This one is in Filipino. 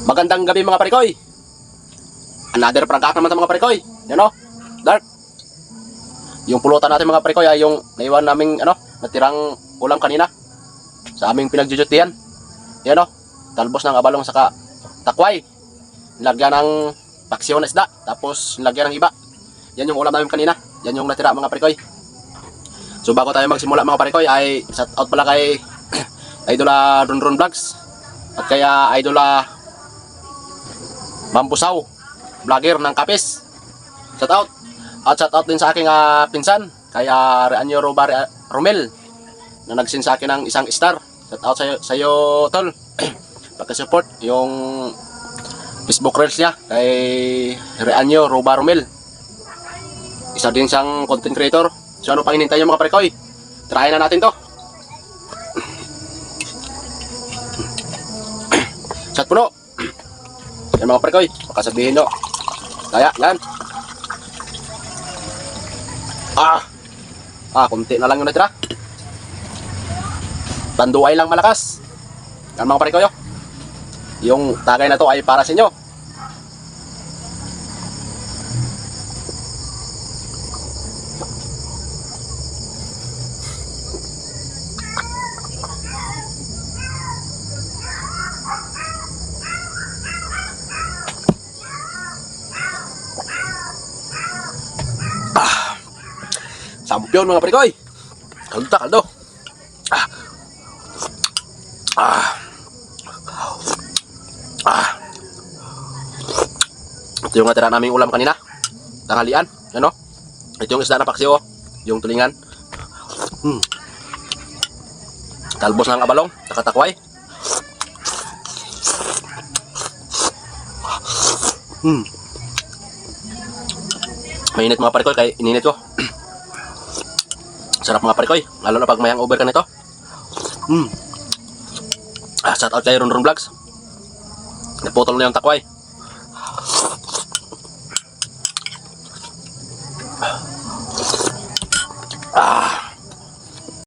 Magandang gabi mga parikoy. Another prank naman sa mga parikoy. Yan o, Dark. Yung pulutan natin mga parikoy ay yung naiwan naming natirang ulam kanina sa aming pinagjujutihan. Yan o, talbos ng abalong saka takway. Nilagyan ng paksiw na isda, tapos nilagyan ng iba. Yan yung ulam namin kanina. Yan yung natira mga parikoy. So bago tayo magsimula mga parikoy ay shout out pala kay Idola Ronron Vlogs at kaya Idola Mambusaw, vlogger ng Kapis. Shout out. At shout out din sa aking pinsan, kaya Reanyo Romel na nagsin sa akin ng isang star. Shout out sa iyo tol. Pagka-support yung Facebook Reels niya kay Reanyo Romel. Isa din siyang content creator. So ano pang hinintay niyo mga parikoy? Try na natin to. Shot puno. Yan mga parikoy, baka sabihin nyo kaya, yan. Kunti na lang yung natira. Tanduay lang malakas. Yan mga parikoy, yung tagay na to ay para sa inyo. Sampyon mga parikoy. Kaldo ta, kaldo. Ito yung natira naming ulam kanina, tanghalian. Ano? Ito yung isda na paksiw, yung tulingan. Talbos ng abalong, takatakway. Mainit mga parikoy, kaya ininit ko. Sarap mga parikoy, lalo na pag may hangover ka nito. Shout out kay Ronron Vlogs. Naputol na yung takway.